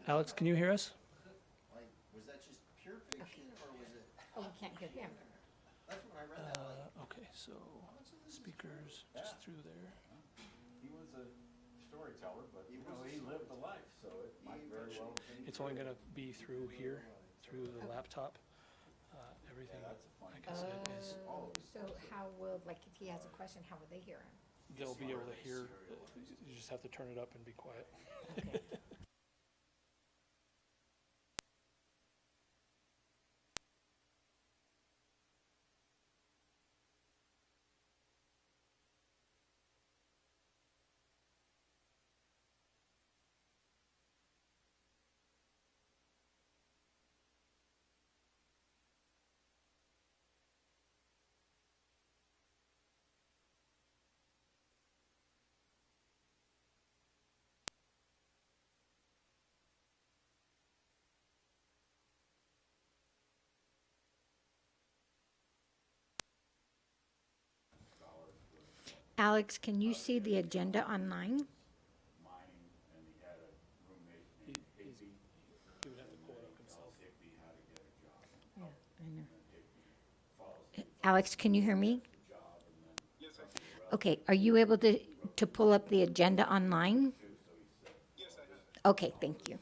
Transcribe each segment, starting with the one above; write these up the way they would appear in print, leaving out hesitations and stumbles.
Alex, can you hear us? Like, was that just pure fiction, or was it? Oh, we can't hear him. That's when I read that. Like, Okay, so speakers just through there. He was a storyteller, but he lived the life, so it might very well be. It's only going to be through here, through the laptop. Everything, That's a funny. like I said, is So how will, like, if he has a question, how will they hear him? they'll be able to hear. You just have to turn it up and be quiet. Okay. Alex, can you see the agenda online? Mining, and he had a roommate named Higby. He would have to pull it up himself. Higby how to get a job. Yeah, I know. Higby follows Alex, can you hear me? the job, and then Okay, are you able to pull up the agenda online? Yes, I have. Okay, thank you.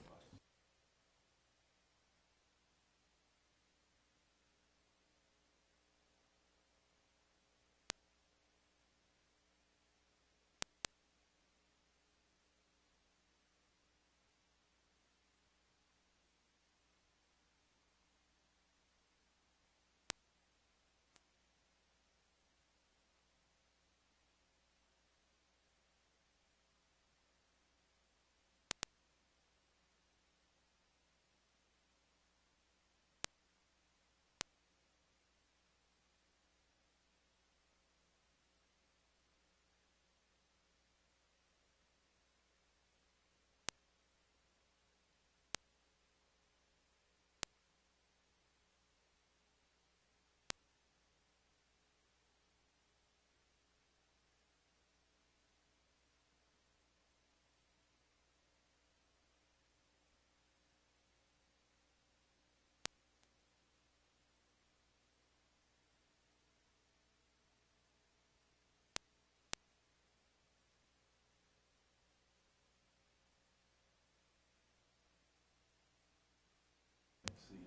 seeing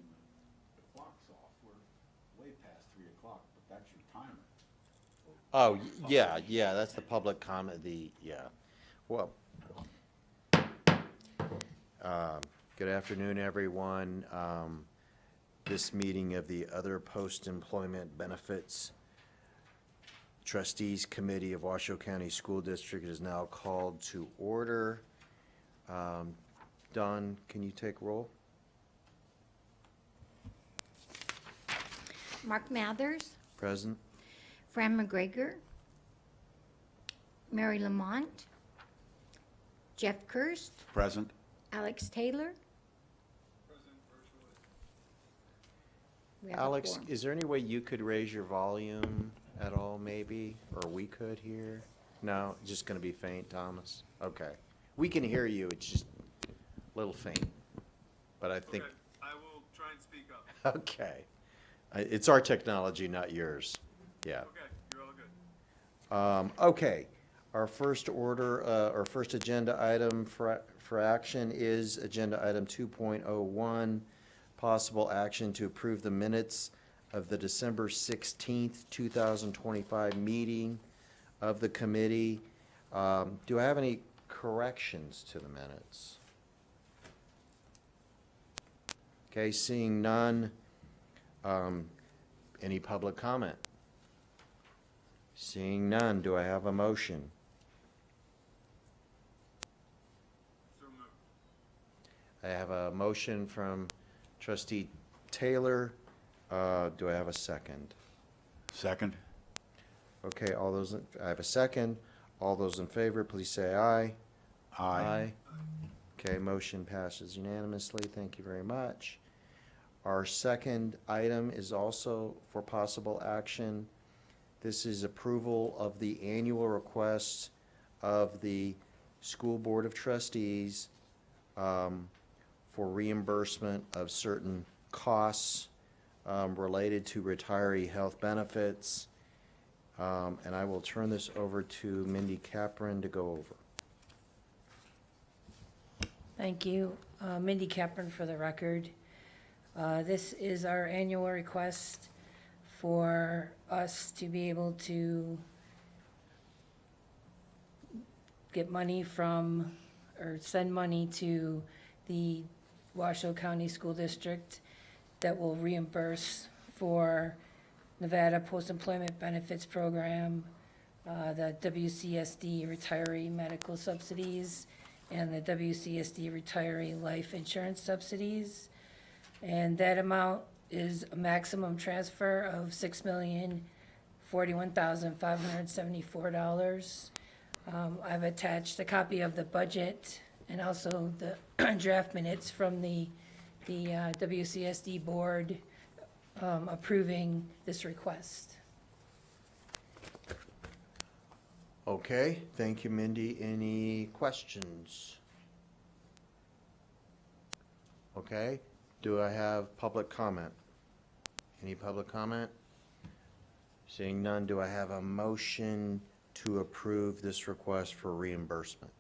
the clock's off. We're way past 3 o'clock, but that's your timer. Oh, yeah, that's the public comment, well, good afternoon, everyone. This meeting of the Other Post-Employment Benefits Trustees Committee of Washoe County School District is now called to order. Don, can you take roll? Mark Mathers, Present? Fran McGregor, Mary Lamont, Jeff Kirst, Present. Alex Taylor. Present virtually. We have a Alex, quorum. is there any way you could raise your volume at all, maybe? Or we could hear? No, just gonna be faint, Thomas? Okay. We can hear you, it's just a little faint. But I think, Okay, I will try and speak up. okay. It's our technology, not yours. Yeah. Okay, you're all good. Okay, our first agenda item for action is agenda item 2.01, possible action to approve the minutes of the December 16th, 2025 meeting of the committee. Do I have any corrections to the minutes? Okay, seeing none, any public comment? Seeing none, do I have a motion? So moved. I have a motion from trustee Taylor. Do I have a second? Second. Okay, I have a second. All those in favor, please say aye. Aye. Okay, motion passes unanimously. Thank you very much. Our second item is also for possible action. This is approval of the annual request of the School Board of Trustees for reimbursement of certain costs related to retiree health benefits. And I will turn this over to Mindy Capron to go over. Thank you. Mindy Capron for the record. This is our annual request for us to be able to get money from, or send money to the Washoe County School District that will reimburse for Nevada Post-Employment Benefits Program, the WCSD retiree medical subsidies, and the WCSD retiree life insurance subsidies. And that amount is a maximum transfer of $6,041,574. I've attached a copy of the budget and also the draft minutes from the WCSD board approving this request. Okay, thank you, Mindy. Any questions? Okay, do I have public comment? Any public comment? Seeing none, do I have a motion to approve this request for reimbursement?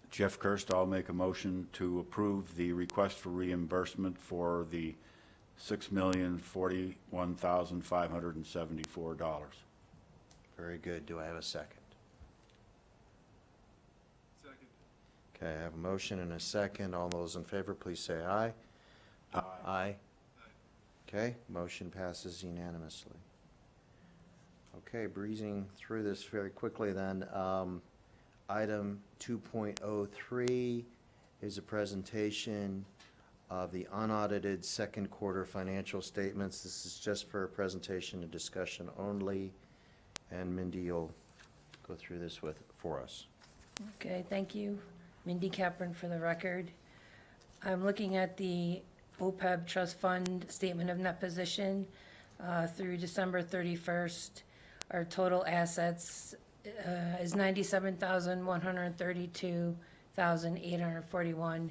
Jeff Kirst, I'll make a motion to approve the request for reimbursement for the $6,041,574. Very good. Do I have a second? Second. Okay, I have a motion and a second. All those in favor, please say aye. Aye. Aye. Okay, motion passes unanimously. Okay, breezing through this very quickly then. Item 2.03 is a presentation of the unaudited second quarter financial statements. This is just for a presentation and discussion only, and Mindy, you'll go through this for us. Okay, thank you. Mindy Capron for the record. I'm looking at the OPEB Trust Fund Statement of Net Position through December 31st. Our total assets is $97,132,841.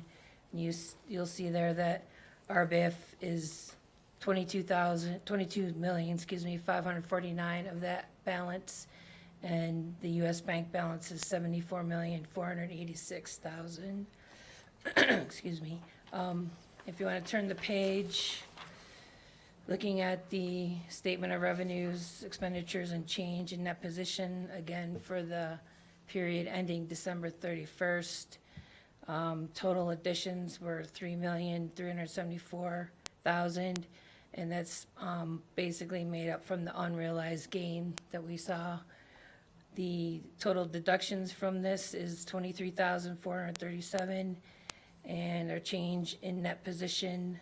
You'll see there that RBIF is 22,549 of that balance, and the U.S. bank balance is 74,486,000. Excuse me. If you want to turn the page, looking at the statement of revenues, expenditures, and change in net position, again, for the period ending December 31st. Total additions were $3,374,000, and that's basically made up from the unrealized gain that we saw. The total deductions from this is $23,437, and our change in net position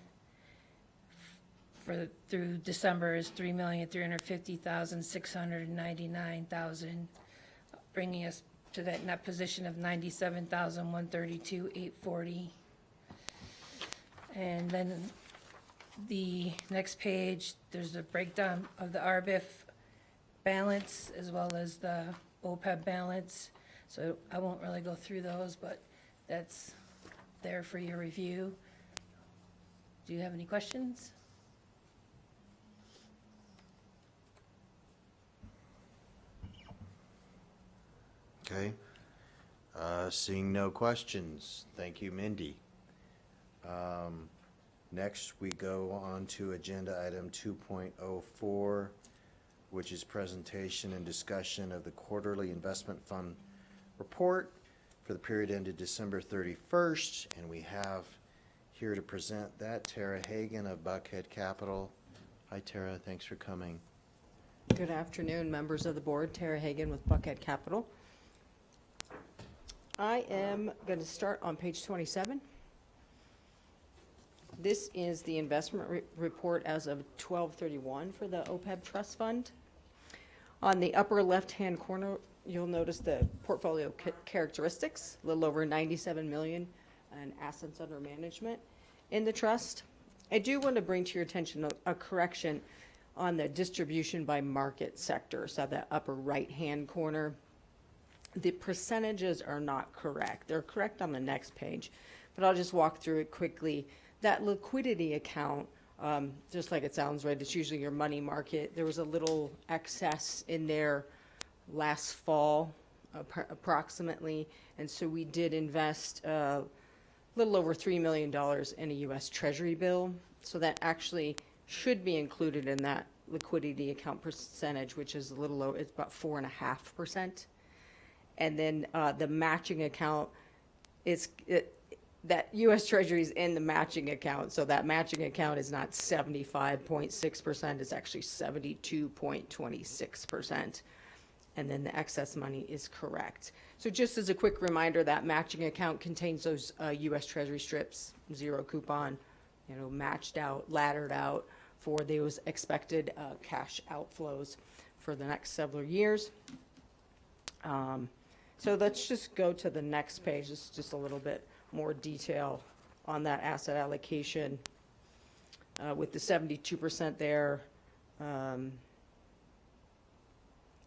through December is $3,350,699,000, bringing us to that net position of $97,132,840. And then the next page, there's a breakdown of the RBIF balance as well as the OPEB balance. So I won't really go through those, but that's there for your review. Do you have any questions? Okay. Seeing no questions, thank you, Mindy. Next, we go on to agenda item 2.04, which is presentation and discussion of the quarterly investment fund report for the period ended December 31st. And we have here to present that Tara Hagan of Buckhead Capital. Hi, Tara. Thanks for coming. Good afternoon, members of the board. Tara Hagan with Buckhead Capital. I am going to start on page 27. This is the investment report as of 12/31 for the OPEB Trust Fund. On the upper left-hand corner, you'll notice the portfolio characteristics, a little over $97 million in assets under management in the trust. I do want to bring to your attention a correction on the distribution by market sector. So that upper right-hand corner, the percentages are not correct. They're correct on the next page, but I'll just walk through it quickly. That liquidity account, just like it sounds, right, it's usually your money market. There was a little excess in there last fall, approximately, and so we did invest a little over $3 million in a U.S. Treasury bill. So that actually should be included in that liquidity account percentage, which is a little low. It's about 4.5%. And then the matching account that U.S. Treasury is in the matching account. So that matching account is not 75.6%. It's actually 72.26%. And then the excess money is correct. So just as a quick reminder, that matching account contains those U.S. Treasury strips, zero coupon, matched out, laddered out for those expected cash outflows for the next several years. So let's just go to the next page. This is just a little bit more detail on that asset allocation with the 72% there.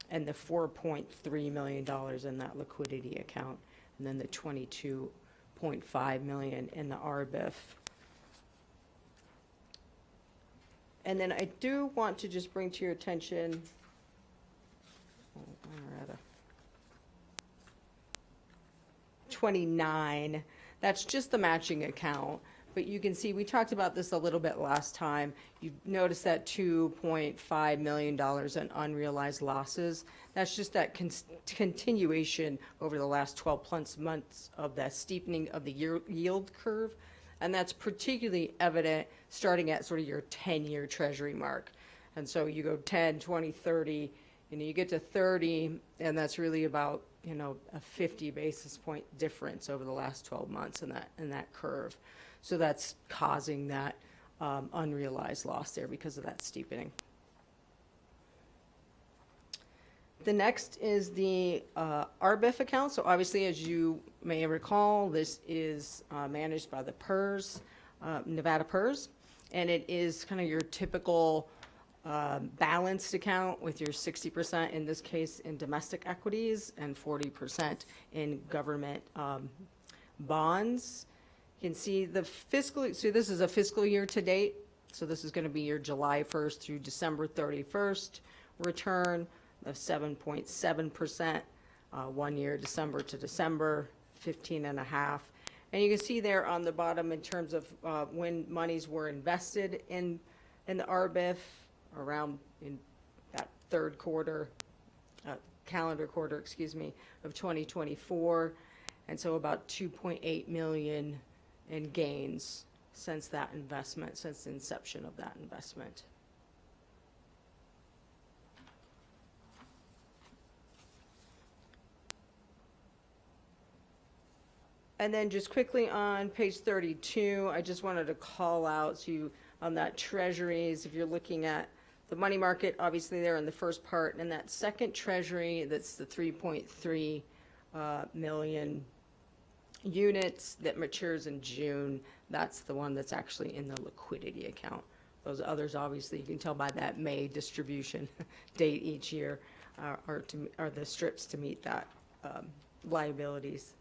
And the $4.3 million in that liquidity account, and then the $22.5 million in the RBIF. And then I do want to just bring to your attention, 29, that's just the matching account. But you can see, we talked about this a little bit last time. You notice that $2.5 million in unrealized losses. That's just that continuation over the last 12 plus months of that steepening of the yield curve. And that's particularly evident starting at sort of your 10-year Treasury mark. And so you go 10, 20, 30, you get to 30, and that's really about, a 50 basis point difference over the last 12 months in that curve. So that's causing that unrealized loss there because of that steepening. The next is the RBIF account. So obviously, as you may recall, this is managed by the PERS, Nevada PERS, and it is kind of your typical balanced account with your 60%, in this case, in domestic equities and 40% in government bonds. You can see so this is a fiscal year to date. So this is going to be your July 1st through December 31st return of 7.7%, 1 year, December to December, 15.5%. And you can see there on the bottom in terms of when monies were invested in the RBIF around in that third quarter, calendar quarter, of 2024. And so about 2.8 million in gains since that investment, since the inception of that investment. And then just quickly on page 32, I just wanted to call out to you on that treasuries, if you're looking at the money market, obviously there in the first part, and that second treasury, that's the 3.3 million units that matures in June. That's the one that's actually in the liquidity account. Those others, obviously, you can tell by that May distribution date each year, are the strips to meet that liabilities.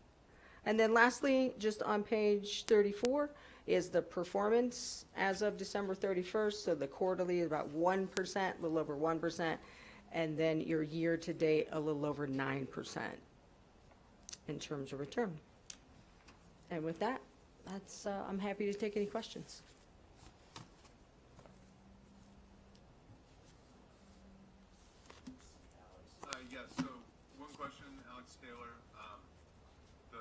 And then lastly, just on page 34, is the performance as of December 31st. So the quarterly is about 1%, a little over 1%, and then your year to date, a little over 9% in terms of return. And with that, I'm happy to take any questions. Yes, so one question, Alex Taylor. The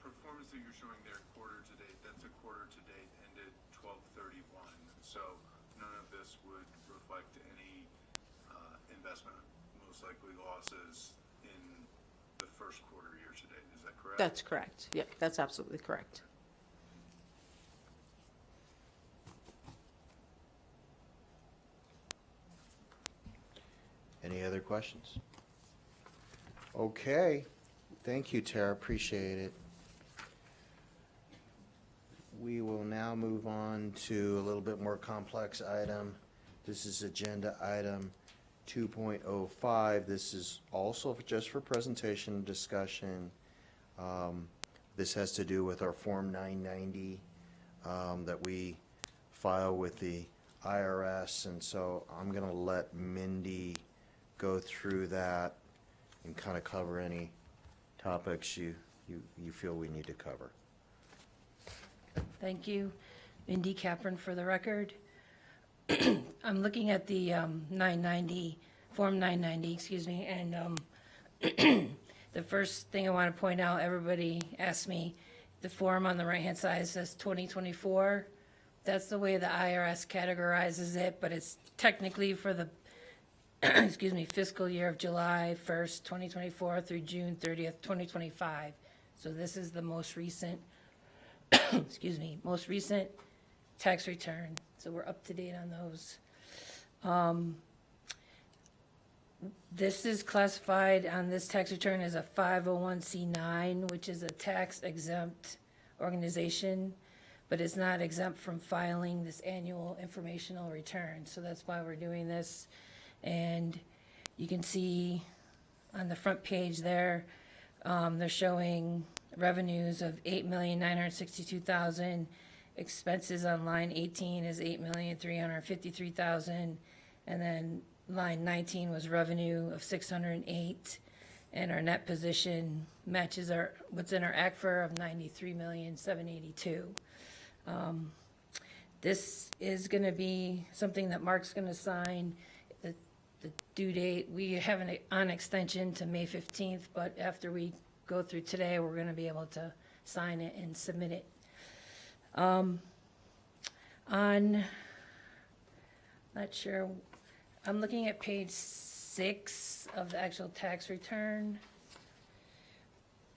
performance that you're showing there quarter to date, that's a quarter to date ended 12/31. So none of this would reflect any investment, most likely losses in the first quarter year to date. Is that correct? That's correct. Yep, that's absolutely correct. Any other questions? Okay. Thank you, Tara. Appreciate it. We will now move on to a little bit more complex item. This is agenda item 2.05, this is also just for presentation discussion. This has to do with our Form 990 that we file with the IRS, and so I'm going to let Mindy go through that and kind of cover any topics you feel we need to cover. Thank you. Mindy Capron for the record. I'm looking at the 990, Form 990, excuse me, and the first thing I want to point out, everybody asked me, the form on the right-hand side says 2024. That's the way the IRS categorizes it, but it's technically for the, excuse me, fiscal year of July 1st, 2024 through June 30th, 2025. So this is the most recent, excuse me, most recent tax return. So we're up to date on those. This is classified on this tax return as a 501c9, which is a tax exempt organization, but it's not exempt from filing this annual informational return. So that's why we're doing this. And you can see on the front page there, they're showing revenues of $8,962,000. Expenses on line 18 is $8,353,000, and then line 19 was revenue of $608, and our net position matches our what's in our ACFR of $93,782,000. This is going to be something that Mark's going to sign. The due date, we have an on extension to May 15th, but after we go through today, we're going to be able to sign it and submit it. Not sure, I'm looking at page 6 of the actual tax return.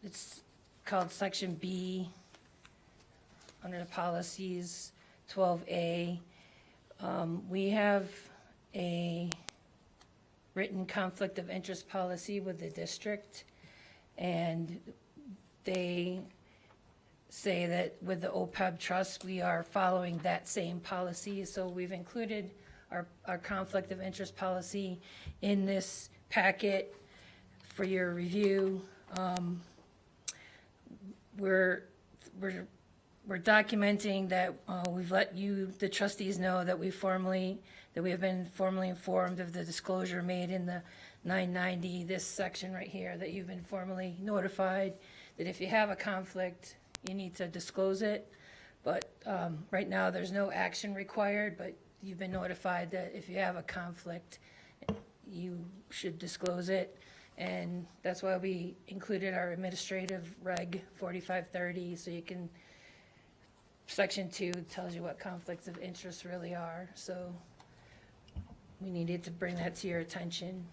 It's called Section B, under the policies, 12A. We have a written conflict of interest policy with the district, and they say that with the OPEB trust, we are following that same policy. So we've included our conflict of interest policy in this packet for your review. We're documenting that we've let you, the trustees, know that we have been formally informed of the disclosure made in the 990, this section right here, that you've been formally notified that if you have a conflict, you need to disclose it. But right now, there's no action required, but you've been notified that if you have a conflict, you should disclose it. And that's why we included our administrative reg 4530, so you can, section 2 tells you what conflicts of interest really are. So we needed to bring that to your attention.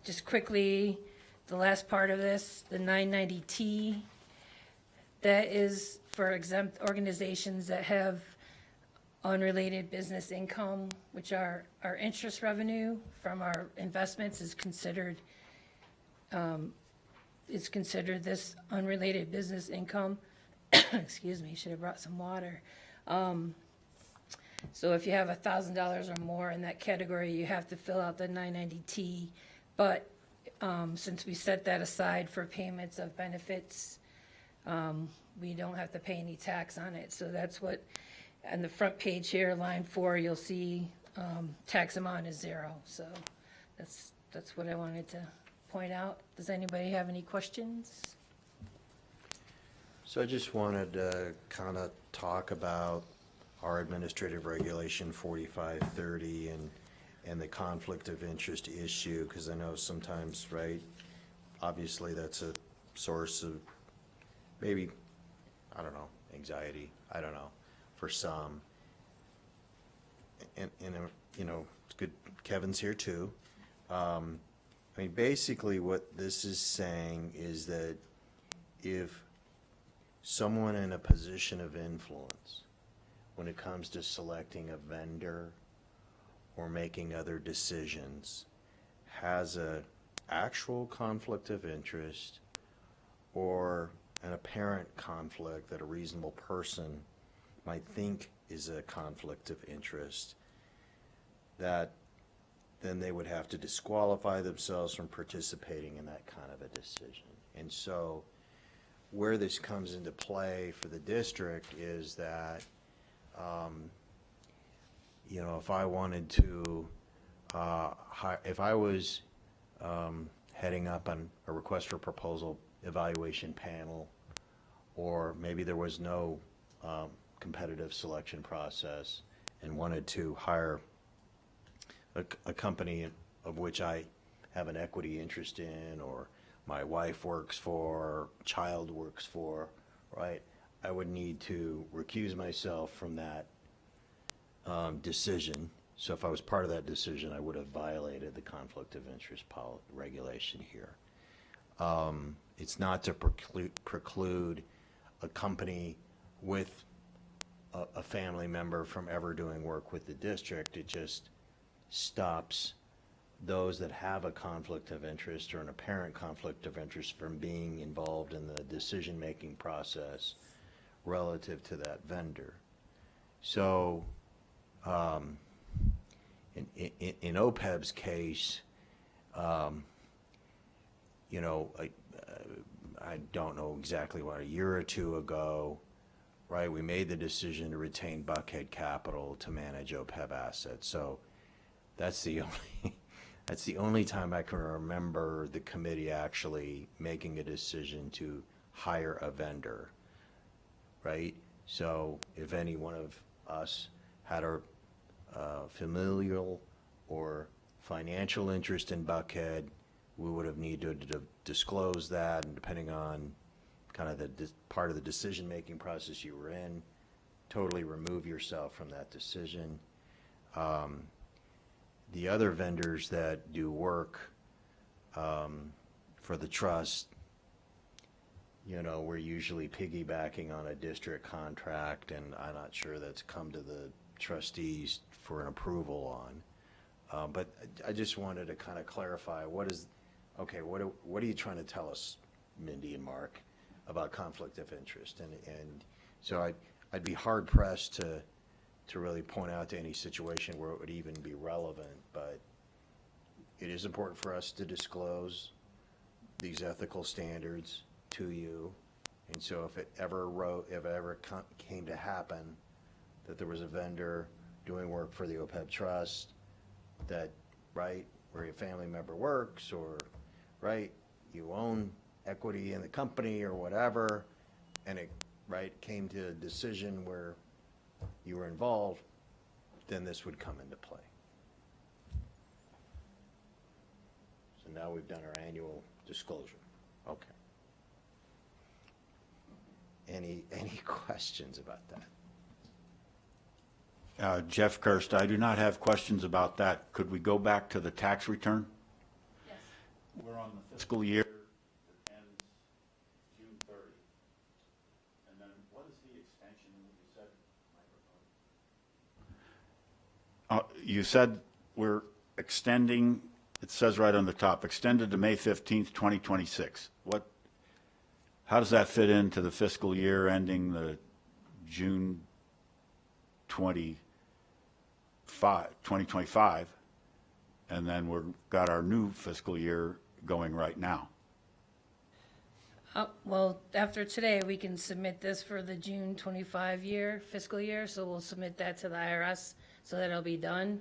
Just quickly, the last part of this, the 990T, that is for exempt organizations that have unrelated business income, which our interest revenue from our investments is considered this unrelated business income. Excuse me, should have brought some water. So if you have $1,000 or more in that category, you have to fill out the 990T. But since we set that aside for payments of benefits, we don't have to pay any tax on it. So that's what, on the front page here, line 4, you'll see tax amount is 0. So that's what I wanted to point out. Does anybody have any questions? So I just wanted to kind of talk about our administrative regulation 4530 and the conflict of interest issue, because I know sometimes, right, obviously that's a source of maybe, I don't know, anxiety, I don't know, for some. And you know, it's good Kevin's here too. I mean, basically what this is saying is that if someone in a position of influence, when it comes to selecting a vendor or making other decisions, has a actual conflict of interest or an apparent conflict that a reasonable person might think is a conflict of interest, that then they would have to disqualify themselves from participating in that kind of a decision. And so where this comes into play for the district is that, you know, if I wanted to, if I was heading up on a request for proposal evaluation panel, or maybe there was no competitive selection process and wanted to hire a company of which I have an equity interest in, or my wife works for, child works for, right? I would need to recuse myself from that decision. So if I was part of that decision, I would have violated the conflict of interest regulation here. It's not to preclude a company with a family member from ever doing work with the district. It just stops those that have a conflict of interest or an apparent conflict of interest from being involved in the decision-making process relative to that vendor. So in OPEB's case, you know, I don't know exactly what, a year or two ago, right, we made the decision to retain Buckhead Capital to manage OPEB assets. So that's the only time I can remember the committee actually making a decision to hire a vendor, right? So if any one of us had a familial or financial interest in Buckhead, we would have needed to disclose that, and depending on kind of the part of the decision-making process you were in, totally remove yourself from that decision. The other vendors that do work for the trust, you know, we're usually piggybacking on a district contract, and I'm not sure that's come to the trustees for an approval on. But I just wanted to kind of clarify, what are you trying to tell us, Mindy and Mark, about conflict of interest? And so I'd be hard pressed to really point out to any situation where it would even be relevant, but it is important for us to disclose these ethical standards to you. And so if it ever came to happen that there was a vendor doing work for the OPEB trust that, right, where your family member works, or, right, you own equity in the company or whatever, and it, right, came to a decision where you were involved, then this would come into play. So now we've done our annual disclosure. Okay. Any questions about that? Jeff Kirst, I do not have questions about that. Could we go back to the tax return? Yes. We're on the fiscal year that ends June 30. And then what is the extension you said? You said we're extending, it says right on the top, extended to May 15th, 2026. How does that fit into the fiscal year ending the June 2025? And then got our new fiscal year going right now. Well, after today, we can submit this for the June 25 fiscal year, so we'll submit that to the IRS so that it'll be done.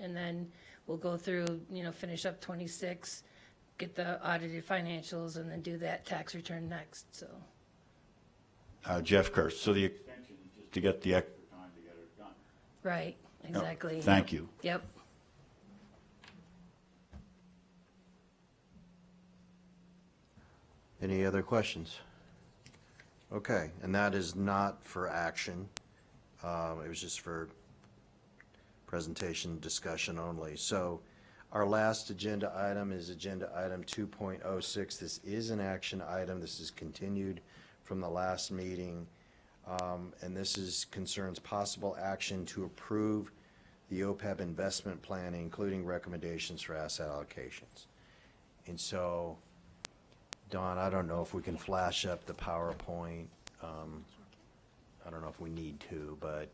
And then we'll go through, you know, finish up 26, get the audited financials, and then do that tax return next, so. Jeff Kirst, so the extension is just to get the extra time to get it done. Right, exactly. Thank you. Yep. Any other questions? Okay, and that is not for action. It was just for presentation, discussion only. So our last agenda item is agenda item 2.06. This is an action item. This is continued from the last meeting. And this concerns possible action to approve the OPEB investment plan, including recommendations for asset allocations. And so, Don, I don't know if we can flash up the PowerPoint. I don't know if we need to, but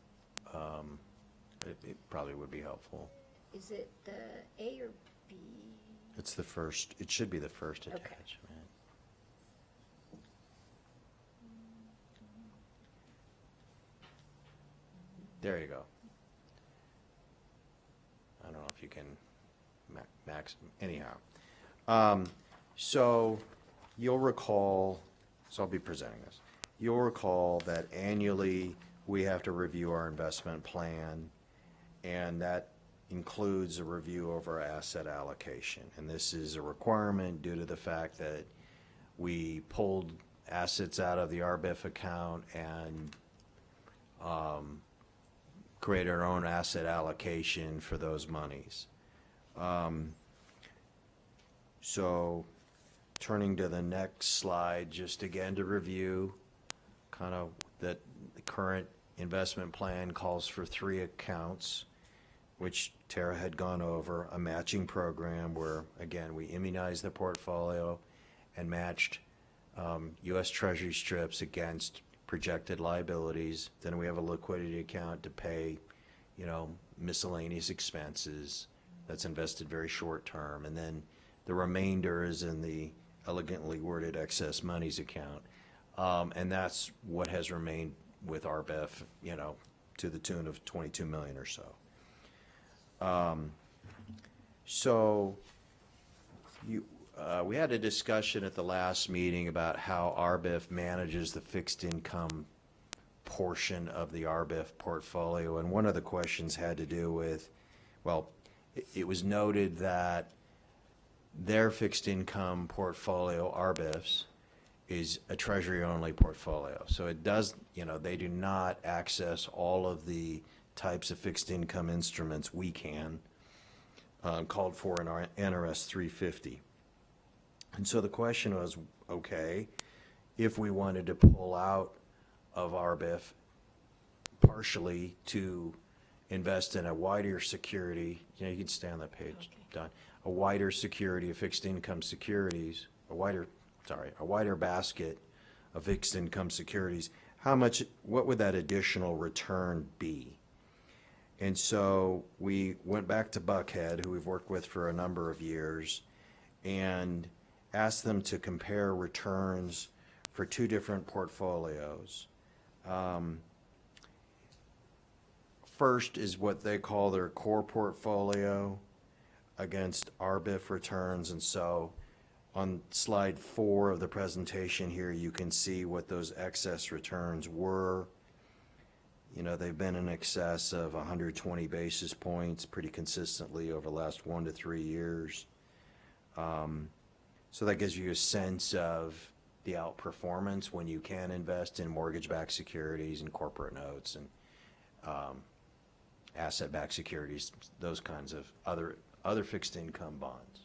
it probably would be helpful. Is it the A or B? It's the first, it should be the first Okay. attachment. There you go. I don't know if you can max, anyhow. So you'll recall, so I'll be presenting this. You'll recall that annually, we have to review our investment plan, and that includes a review of our asset allocation. And this is a requirement due to the fact that we pulled assets out of the RBIF account and created our own asset allocation for those monies. So turning to the next slide, just again to review, kind of that the current investment plan calls for 3 accounts, which Tara had gone over, a matching program where, again, we immunized the portfolio and matched U.S. Treasury strips against projected liabilities. Then we have a liquidity account to pay, miscellaneous expenses that's invested very short term. And then the remainder is in the elegantly worded excess monies account. And that's what has remained with RBEF, to the tune of 22 million or so. We had a discussion at the last meeting about how RBIF manages the fixed income portion of the RBIF portfolio, and one of the questions had to do with, well, it was noted that their fixed income portfolio, RBIF's, is a treasury-only portfolio. So it does, they do not access all of the types of fixed income instruments we can, called for in our NRS 350. And so the question was, okay, if we wanted to pull out of RBIF partially to invest in a wider security, you can stay on that page, Don, a wider security of fixed income securities, a wider basket of fixed income securities, what would that additional return be? And so we went back to Buckhead, who we've worked with for a number of years, and asked them to compare returns for 2 different portfolios. First is what they call their core portfolio against RBIF returns. And so on slide 4 of the presentation here, you can see what those excess returns were. They've been in excess of 120 basis points pretty consistently over the last 1 to 3 years. So that gives you a sense of the outperformance when you can invest in mortgage-backed securities and corporate notes and asset-backed securities, those kinds of other fixed income bonds.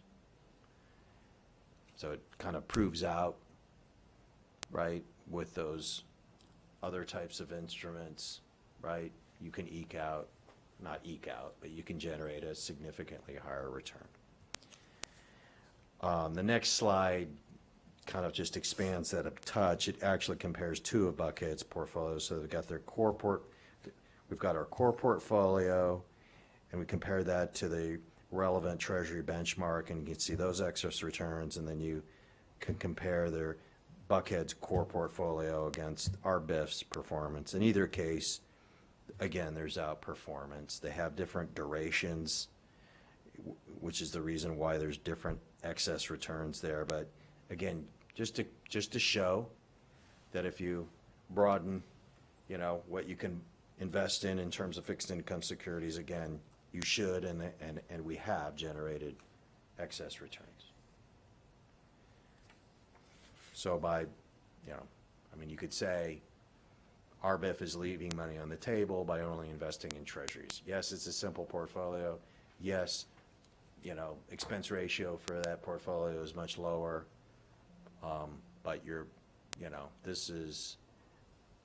So it kind of proves out, right, with those other types of instruments, right, you can but you can generate a significantly higher return. The next slide kind of just expands that a touch. It actually compares 2 of Buckhead's portfolios. So we've got our core portfolio, and we compare that to the relevant Treasury benchmark, and you can see those excess returns, and then you can compare their Buckhead's core portfolio against RBIF's performance. In either case, again, there's outperformance. They have different durations, which is the reason why there's different excess returns there. But again, just to show that if you broaden, what you can invest in terms of fixed income securities, again, you should, and we have generated excess returns. So you could say RBIF is leaving money on the table by only investing in treasuries. Yes, it's a simple portfolio. Yes, expense ratio for that portfolio is much lower. But is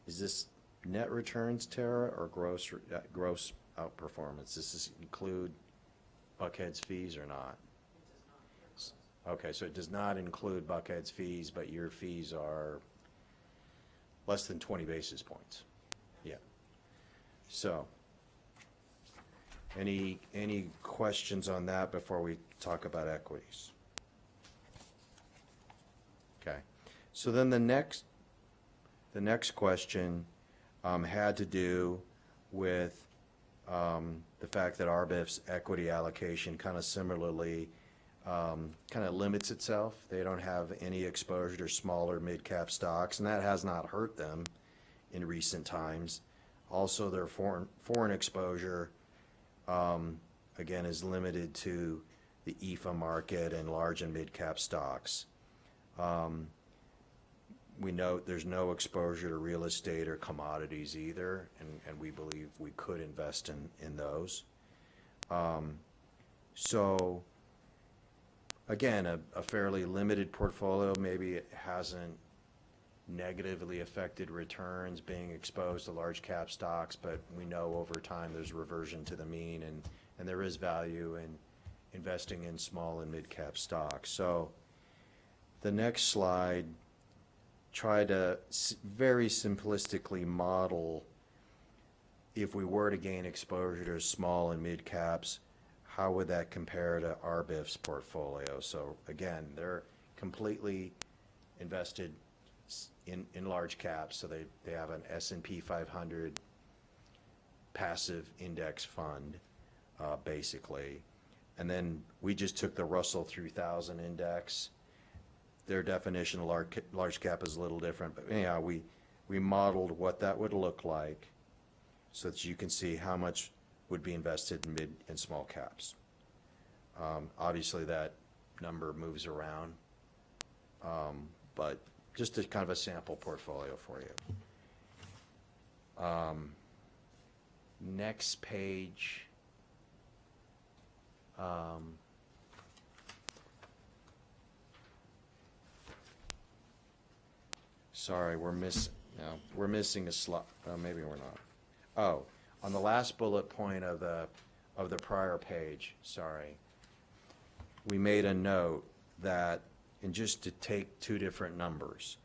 this net returns, Tara, or gross outperformance? Does this include Buckhead's fees or not? Okay, so it does not include Buckhead's fees, but your fees are less than 20 basis points. Yeah. So Any questions on that before we talk about equities? Okay, so then the next question had to do with the fact that RBIF's equity allocation kind of similarly kind of limits itself. They don't have any exposure to smaller mid-cap stocks, and that has not hurt them in recent times. Also, their foreign exposure, again, is limited to the EFA market and large and mid-cap stocks. We note there's no exposure to real estate or commodities either, and we believe we could invest in those. So, again, a fairly limited portfolio. Maybe it hasn't negatively affected returns being exposed to large cap stocks, but we know over time there's reversion to the mean, and there is value in investing in small and mid cap stocks. So the next slide try to very simplistically model if we were to gain exposure to small and mid caps, how would that compare to RBIF's portfolio? So again, they're completely invested in large caps, so they have an S&P 500 passive index fund, basically. And then we just took the Russell 3000 index. Their definition of large cap is a little different, but anyhow, we modeled what that would look like so that you can see how much would be invested in mid and small caps. Obviously, that number moves around, but just a kind of a sample portfolio for you. Next page. Sorry, we're missing a slide. Maybe we're not. Oh, on the last bullet point of the prior page, sorry, we made a note that, and just to take two different numbers,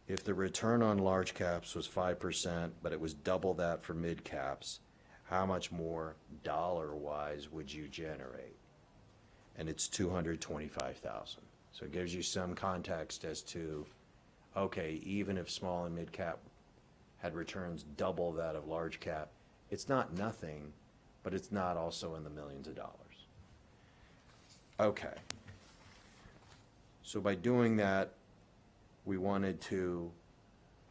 if the return on large caps was 5%, but it was double that for mid caps, how much more dollar-wise would you generate? And it's $225,000. So it gives you some context as to, okay, even if small and mid cap had returns double that of large cap, it's not nothing, but it's not also in the millions of dollars. Okay. So by doing that, we wanted to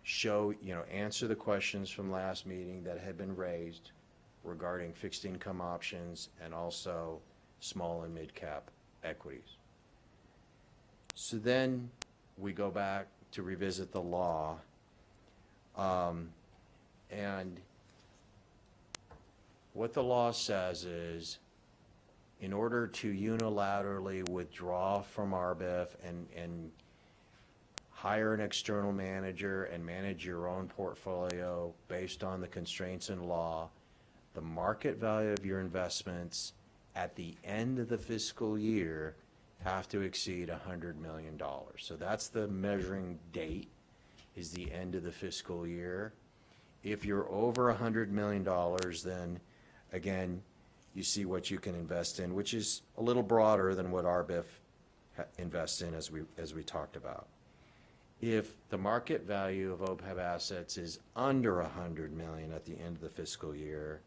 show, answer the questions from last meeting that had been raised regarding fixed income options and also small and mid cap equities. So then we go back to revisit the law, and what the law says is, in order to unilaterally withdraw from RBIF and hire an external manager and manage your own portfolio based on the constraints in law, the market value of your investments at the end of the fiscal year have to exceed $100 million. So that's the measuring date, is the end of the fiscal year. If you're over $100 million, then again, you see what you can invest in, which is a little broader than what RBIF invests in, as we talked about. If the market value of OPEB assets is under $100 million at the end of the fiscal year,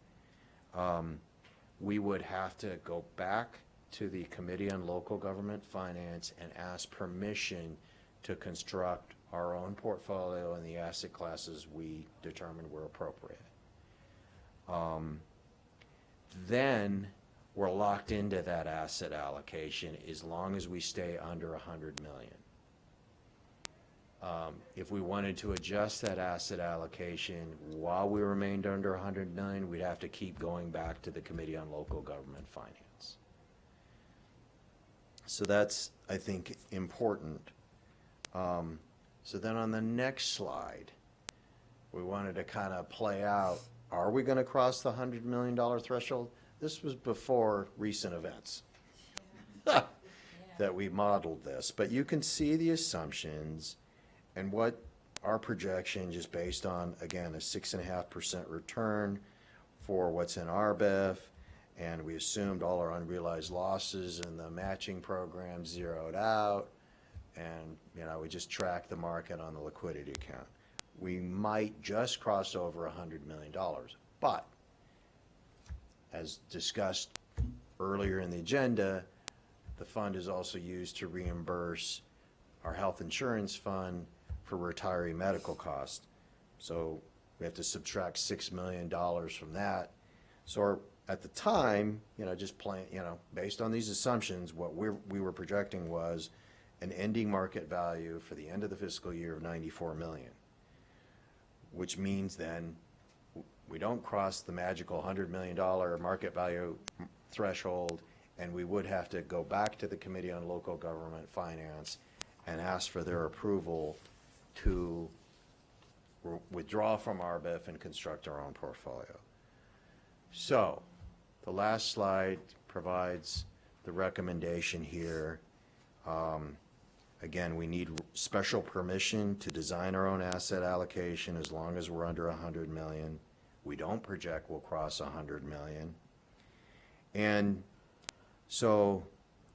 we would have to go back to the Committee on Local Government Finance and ask permission to construct our own portfolio in the asset classes we determined were appropriate. Then we're locked into that asset allocation as long as we stay under $100 million. If we wanted to adjust that asset allocation while we remained under $100 million, we'd have to keep going back to the Committee on Local Government Finance. So that's, I think, important. So then on the next slide, we wanted to kind of play out, are we going to cross the $100 million threshold? This was before recent events that we modeled this. But you can see the assumptions and what our projection, just based on, again, a 6.5% return for what's in RBIF and we assumed all our unrealized losses and the matching program zeroed out, and, we just tracked the market on the liquidity account. We might just cross over $100 million, but as discussed earlier in the agenda, the fund is also used to reimburse our health insurance fund for retiree medical costs. So we have to subtract $6 million from that. So at the time, just based on these assumptions, what we were projecting was an ending market value for the end of the fiscal year of $94 million, which means then we don't cross the magical $100 million market value threshold, and we would have to go back to the Committee on Local Government Finance and ask for their approval to withdraw from RBIF and construct our own portfolio. So, the last slide provides the recommendation here. Again, we need special permission to design our own asset allocation as long as we're under $100 million. We don't project we'll cross $100 million. And so,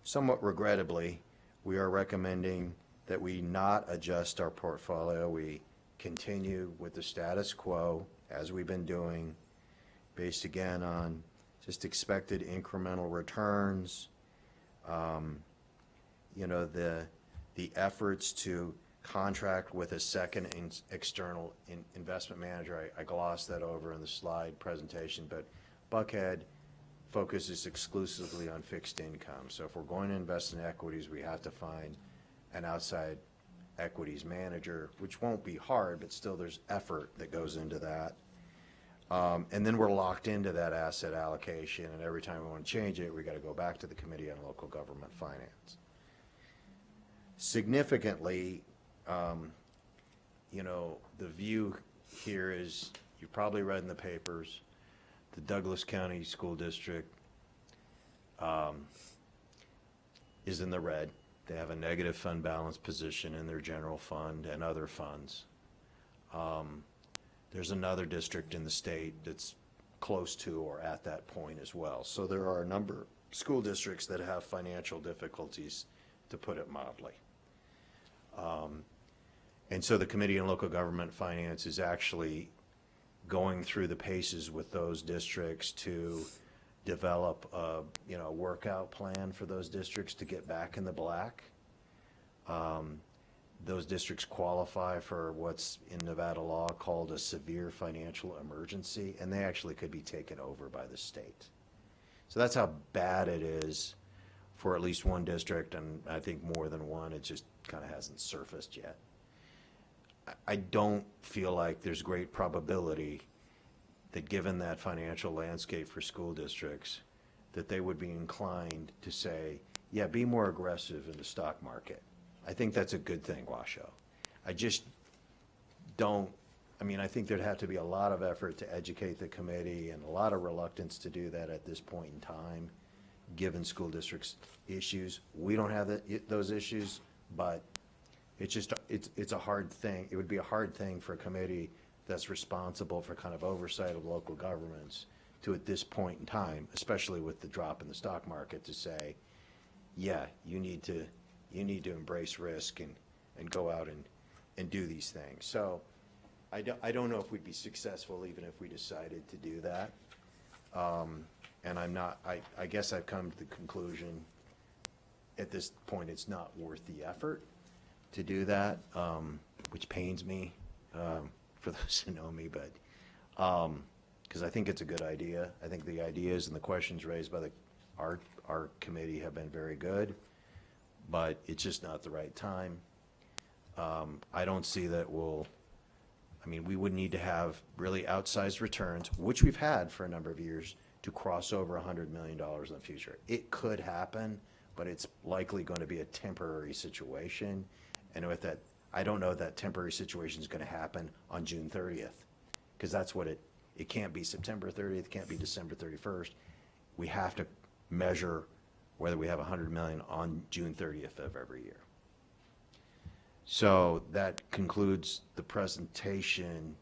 somewhat regrettably, we are recommending that we not adjust our portfolio. We continue with the status quo, as we've been doing, based again on just expected incremental returns. The efforts to contract with a second external investment manager, I glossed that over in the slide presentation, but Buckhead focuses exclusively on fixed income. So if we're going to invest in equities, we have to find an outside equities manager, which won't be hard, but still there's effort that goes into that. And then we're locked into that asset allocation, and every time we want to change it, we got to go back to the Committee on Local Government Finance. Significantly, the view here is, you've probably read in the papers, the Douglas County School District is in the red. They have a negative fund balance position in their general fund and other funds. There's another district in the state that's close to or at that point as well. So there are a number of school districts that have financial difficulties, to put it mildly. And so the Committee on Local Government Finance is actually going through the paces with those districts to develop a workout plan for those districts to get back in the black. Those districts qualify for what's in Nevada law called a severe financial emergency, and they actually could be taken over by the state. So that's how bad it is for at least one district, and I think more than one. It just kind of hasn't surfaced yet. I don't feel like there's great probability that, given that financial landscape for school districts, that they would be inclined to say, yeah, be more aggressive in the stock market. I think that's a good thing, Washoe. I just don't, I think there'd have to be a lot of effort to educate the committee and a lot of reluctance to do that at this point in time, given school districts' issues. We don't have those issues, but it's a hard thing. It would be a hard thing for a committee that's responsible for kind of oversight of local governments to, at this point in time, especially with the drop in the stock market, to say, yeah, you need to embrace risk and go out and do these things. So I don't know if we'd be successful even if we decided to do that. And I guess I've come to the conclusion at this point it's not worth the effort to do that, which pains me for those who know me, but because I think it's a good idea. I think the ideas and the questions raised by our committee have been very good, but it's just not the right time. I don't see that we would need to have really outsized returns, which we've had for a number of years, to cross over $100 million in the future. It could happen, but it's likely going to be a temporary situation. And with that, I don't know that temporary situation is going to happen on June 30th, because that's what it can't be September 30th, it can't be December 31st. We have to measure whether we have $100 million on June 30th of every year. So that concludes the presentation.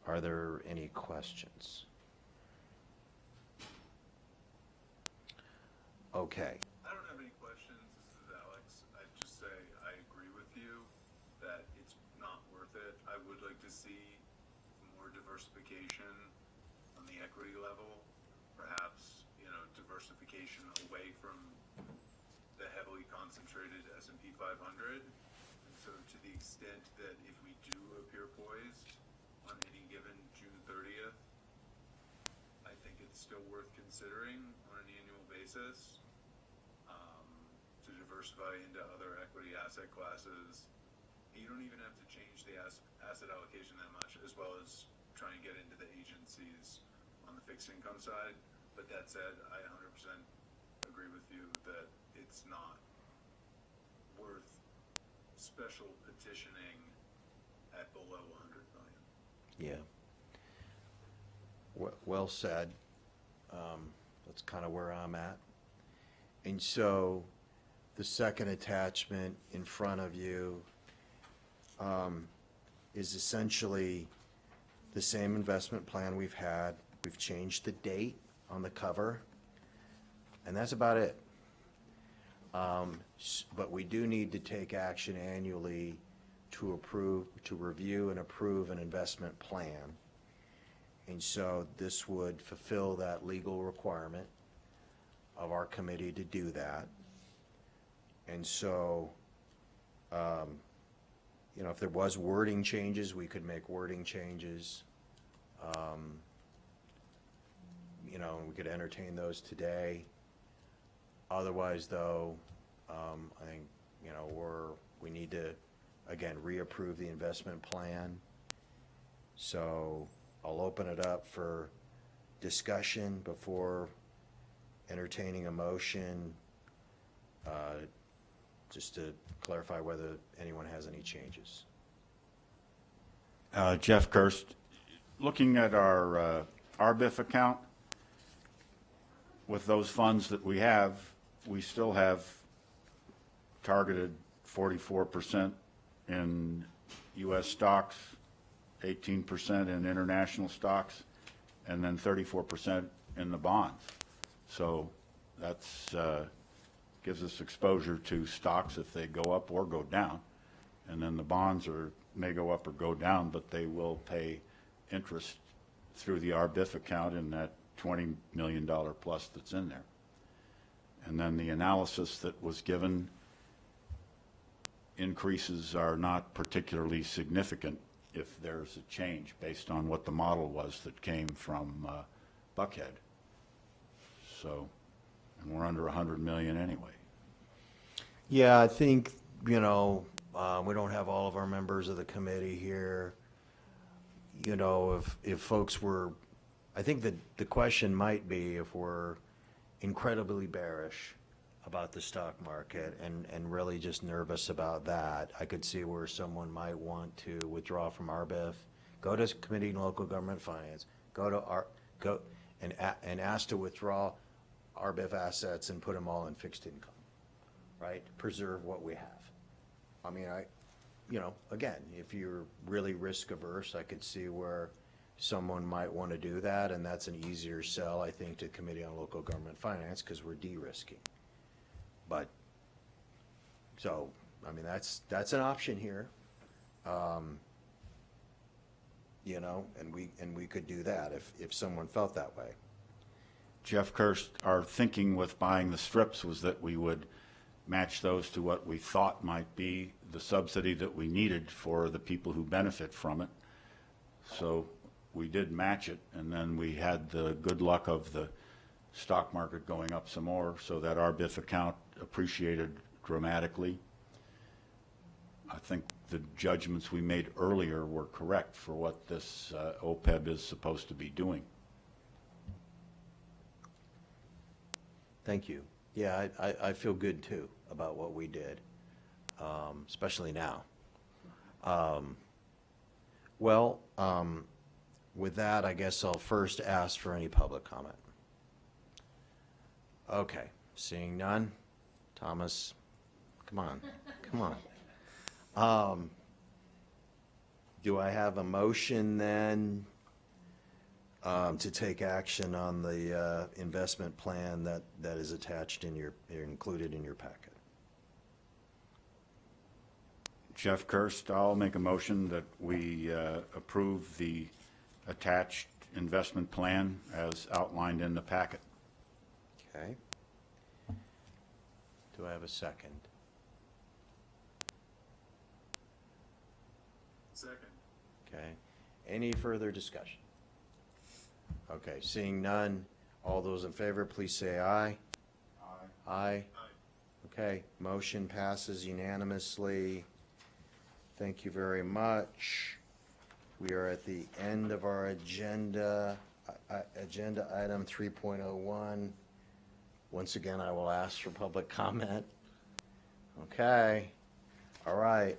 Are there any questions? Okay. I don't have any questions. This is Alex. I'd just say I agree with you that it's not worth it. I would like to see more diversification on the equity level. Perhaps, diversification away from the heavily concentrated S&P 500. And so to the extent that if we do appear poised on any given June 30th, I think it's still worth considering on an annual basis to diversify into other equity asset classes. You don't even have to change the asset allocation that much, as well as try and get into the agencies on the fixed income side. But that said, I 100% agree with you that it's not worth special petitioning at below 100 million. Yeah. Well said. That's kind of where I'm at. And so the second attachment in front of you is essentially the same investment plan we've had. We've changed the date on the cover, and that's about it. But we do need to take action annually to review and approve an investment plan. And so this would fulfill that legal requirement of our committee to do that. And so, if there was wording changes, we could make wording changes. We could entertain those today. Otherwise, though, I think, we need to, again, reapprove the investment plan. So I'll open it up for discussion before entertaining a motion, just to clarify whether anyone has any changes. Jeff Kirst, looking at our RBIF account, with those funds that we have, we still have targeted 44% in U.S. stocks, 18% in international stocks, and then 34% in the bonds. So that's gives us exposure to stocks if they go up or go down. And then the bonds may go up or go down, but they will pay interest through the RBIF account in that $20 million plus that's in there. And then the analysis that was given, increases are not particularly significant if there's a change based on what the model was that came from Buckhead. So, and we're under 100 million anyway. Yeah, I think, we don't have all of our members of the committee here. If folks were, I think that the question might be if we're incredibly bearish about the stock market and really just nervous about that, I could see where someone might want to withdraw from RBIF, go to Committee on Local Government Finance, go and ask to withdraw RBIF assets and put them all in fixed income, right? Preserve what we have. I mean, again, if you're really risk averse, I could see where someone might want to do that, and that's an easier sell, I think, to Committee on Local Government Finance because we're de-risking. But, so, I mean, that's an option here. And we could do that if someone felt that way. Jeff Kirst, our thinking with buying the strips was that we would match those to what we thought might be the subsidy that we needed for the people who benefit from it. So we did match it, and then we had the good luck of the stock market going up some more, so that our BIF account appreciated dramatically. I think the judgments we made earlier were correct for what this OPEB is supposed to be doing. Thank you. Yeah, I feel good too about what we did, especially now. With that, I guess I'll first ask for any public comment. Okay, seeing none. Thomas, come on. Do I have a motion then to take action on the investment plan that is attached in included in your packet. Jeff Kirst, I'll make a motion that we approve the attached investment plan as outlined in the packet. Okay. Do I have a second? Second. Okay. Any further discussion? Okay, seeing none, all those in favor, please say aye. Aye. Aye. Okay, motion passes unanimously. Thank you very much. We are at the end of our agenda, agenda item 3.01. Once again, I will ask for public comment. Okay, all right.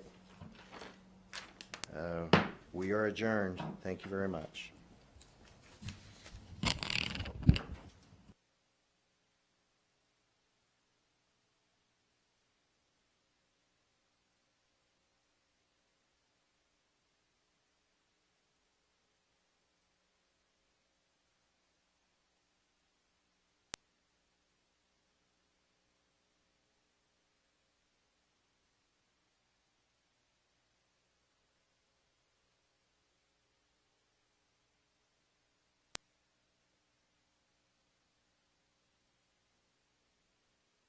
We are adjourned. Thank you very much.